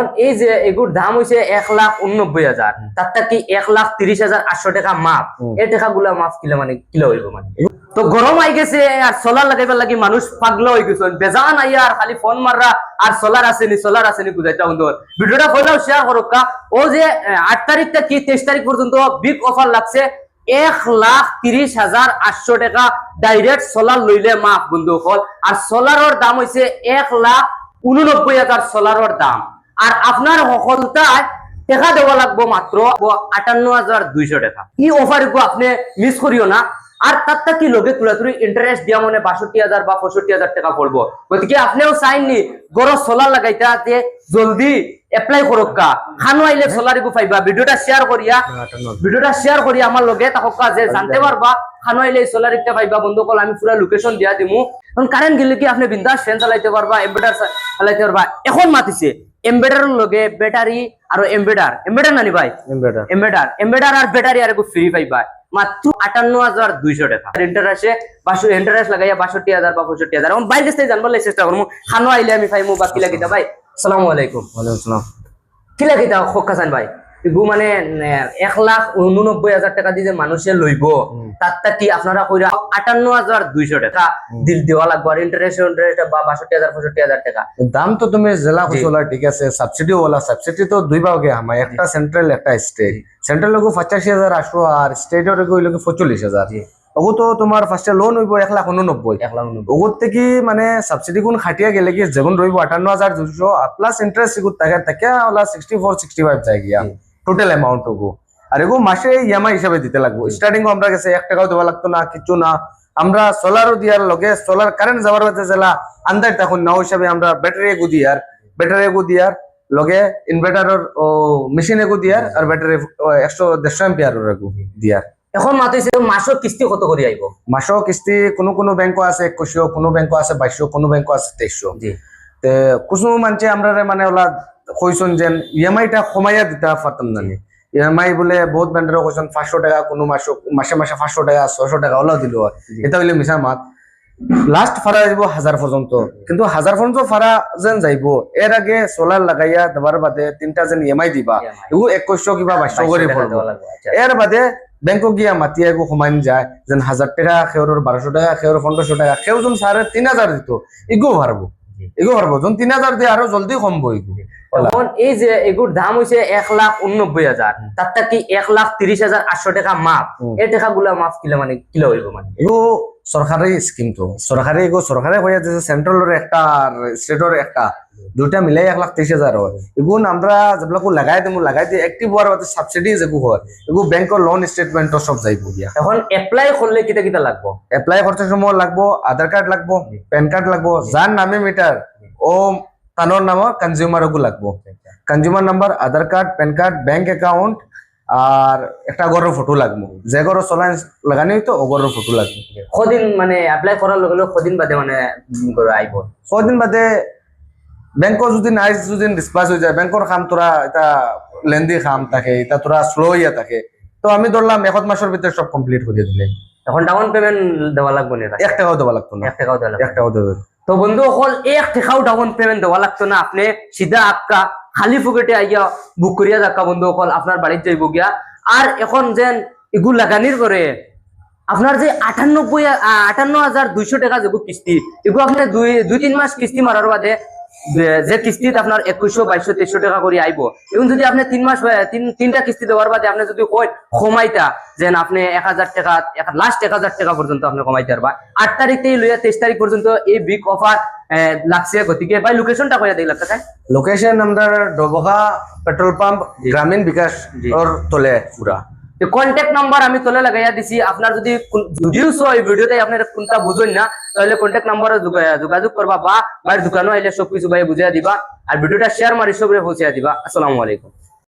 এখন এই যে এগুর দাম হইছে 1,89,000, তারটা কি 1,30,800 টাকা মাপ। এই টাকাগুলা মাপ কিলো মানে কিলো হইব মানে। তো গরম আই গেছে আর সোলার লাগাইবার লাগি মানুষ পাগলা হয়ে গেছে, বেজান আইয়া আর খালি ফোন মাররা আর সোলার আসেনি বুঝাইতা বন্ধু। ভিডিওটা কইলাও শেয়ার করুকা। ও যে 8 তারিখ থেকে 23 তারিখ পর্যন্ত বিগ অফার লাগছে, 1,30,800 টাকা ডাইরেক্ট সোলার লইলে মাপ বন্ধু হল। আর সোলারের দাম হইছে 1,89,000 সোলারের দাম। আর আপনার সকলটায় টাকা দেওয়া লাগবো মাত্র 58,200 টাকা। এই অফার আপনি মিস করিও না। আর তারটা কি লগে তুলাতুলি ইন্টারেস্ট দিয়া মনে 62,000 বা 65,000 টাকা পড়বো। গতিকে আপনিও চাইনি গরো সোলার লাগাইতা যে জলদি এপ্লাই করুকা, খানো আইলে সোলার ইগু পাইবা। ভিডিওটা শেয়ার করি আমার লগে তাহকা যে জানতে পারবা খানো আইলে সোলার ইটা পাইবা বন্ধু কল। আমি পুরা লোকেশন দিয়া দিমু। কারণ কারেন্ট গেলে কি আপনি বিন্দাস ফ্যান চালাইতে পারবা, এমবেটার চালাইতে পারবা। এখন মাতিছে এমবেটার লগে ব্যাটারি আর এমবেটার নানি ভাই, এমবেটার আর ব্যাটারি আর একটু ফ্রি পাইবা মাত্র 58,200 টাকা। ইন্টারেস্ট লাগাইয়া 62,000 বা 65,000। এখন বাইরে থেকে জানবার চেষ্টা করবো খানো আইলে আমি পাইমু বা কিলা কিতা ভাই। আসসালামু আলাইকুম। ওয়ালাইকুম আসসালাম। কিলা কিতা খোকাসান ভাই এগু মানে 1,89,000 টাকা দিয়ে মানুষে লইব, তারটা কি আপনারা কইরা 58,200 টাকা দিল দেওয়া লাগবে। আর ইন্টারেস্ট বা 62,000 65,000 টাকা দাম তো তুমি জেলা কুশলা ঠিক আছে। সাবসিডি ওলা সাবসিডি তো দুই ভাগে আমার, একটা সেন্ট্রাল একটা স্টেট। সেন্ট্রাল লোক 85,800 আর স্টেটের লোক 45,000। ওগো তো তোমার ফার্স্টে লোন হইব 1,89,000। ওগোর থেকে মানে সাবসিডি কোন খাটিয়া গেলে কি যেগুন রইব 58,200 প্লাস ইন্টারেস্ট এগুলো থাকে ওলা 64-65 যায় গিয়া টোটাল অ্যামাউন্ট ওগো। আর এগো মাসে ইএমআই হিসাবে দিতে লাগবো। স্টার্টিং আমরা গেছে 1 টাকাও দেওয়া লাগতো না, কিছু না। আমরা সোলারও দিয়ার লগে সোলার কারেন্ট যাওয়ার বাদে জেলা আন্দাজ তখন নাও হিসাবে আমরা ব্যাটারি এগো দিয়ার লগে ইনভার্টারের ও মেশিন এগো দিয়ার আর ব্যাটারি 100-150 অ্যাম্পিয়ারের এগো দিয়ার। এখন মাতিছে মাসও কিস্তি কত করে আইব? মাসও কিস্তি কোনো ব্যাংক আছে 2100, কোনো ব্যাংক আছে 2200, কোনো ব্যাংক আছে 2300। তে কিছু মানছে আমরা মানে ওলা কইছন যে ইএমআইটা কমাইয়া দিতে পারতাম জানি। ইএমআই বলে বহুত ব্যান্ডারও কইছন 500 টাকা, কোনো মাসে 500 টাকা 600 টাকা ওলা দিল। এটা হইলে মিছা মাত। লাস্ট ফারা যাইব 1000 পর্যন্ত, কিন্তু 1000 পর্যন্ত ফারা যেন যাইব এর আগে সোলার লাগাইয়া দেবার বাদে 3টা যেন ইএমআই দিবা এগু 2100 কিবা 2200 করে পড়বো। এর বাদে ব্যাংক গিয়া মাতিয়া এগু সমান যায় যেন 1000 টাকা খেউরের 1200 টাকা খেউর 1500 টাকা খেউ যেন 3,500 দিত এগু পারবো যখন 3,000 দিয়ে আরো জলদি কমবো এগু। এখন এই যে এগুর দাম হইছে 1,89,000, তারটা কি 1,30,800 টাকা মাপ। এই টাকাগুলা মাপ কিলো মানে কিলো হইব মানে। এগু সরকারি স্কিম তো সরকারে হইয়া যে সেন্ট্রালের একটা আর স্টেটের একটা দুইটা মিলাই 1,30,000 হয়। এগুন আমরা যেগুলো লাগাই দিয়ে অ্যাক্টিভ হওয়ার বাদে সাবসিডি যেগু হয় এগু ব্যাংকের লোন স্টেটমেন্ট সব যাইব গিয়া। এখন এপ্লাই করলে কিটা লাগবো? এপ্লাই করতে সময় লাগবো আধার কার্ড লাগবো, প্যান কার্ড লাগবো, যার নামে মিটার ও তানোর নাম কনজিউমার ওগু লাগবো। Consumer number, Aadhaar card, PAN card, bank account আর একটা গড়ের ফটো লাগবো। যে গড়ের সোলার লাগানি হইতো ও গড়ের ফটো লাগবে। কদিন মানে এপ্লাই করার লগে লগে কদিন বাদে মানে আইব? কদিন বাদে ব্যাংকর যদি নাইস যদি ডিসপাস হয়ে যায়, ব্যাংকর কাম তোরা এটা লেন্দি কাম থাকে, এটা তোরা স্লো হইয়া থাকে। তো আমি ধরলাম 1 মাসের ভিতরে সব কমপ্লিট করে দিলে। এখন ডাউন পেমেন্ট দেওয়া লাগবে না? 1 টাকাও দেওয়া লাগতো না। 1 টাকাও দেওয়া। তো বন্ধু হল 1 টাকাও ডাউন পেমেন্ট দেওয়া লাগতো না। আপনি সিধা আপকা খালি পকেটে আইয়া বুক করিয়া যাকা বন্ধু হল আপনার বাড়িতে যাইব গিয়া। আর এখন যেন এগুলো লাগানির করে আপনার যে 58,200 টাকা যেগু কিস্তি এগুলো আপনার 2-3 মাস কিস্তি মারার বাদে যে কিস্তিতে আপনার 2100 2200 2300 টাকা করে আইব। এবং যদি আপনি 3 মাস 3টা কিস্তি দেওয়ার বাদে আপনি যদি কই কমাইতা যেন আপনি 1,000 টাকা লাস্ট 1,000 টাকা পর্যন্ত আপনি কমাইতে পারবা। 8 তারিখ থেকে লইয়া 23 তারিখ পর্যন্ত এই বিগ অফার লাগছে। গতিকে ভাই লোকেশনটা কইয়া দেই লাগতা? লোকেশন আমরা ডবহা পেট্রোল পাম্প গ্রামীণ বিকাশ ওর তলে পুরা। কন্ট্যাক্ট নাম্বার আমি তলে লাগাইয়া দিছি। আপনার যদি এই ভিডিওতে আপনার কোনটা বুঝুন না তাহলে কন্ট্যাক্ট নাম্বারে যোগাযোগ করবা বা বাইরের দোকানও আইলে সবকিছু ভাই বুঝিয়ে দিবা। আর ভিডিওটা শেয়ার মারি সবরে পৌঁছে দিবা। আসসালামু আলাইকুম।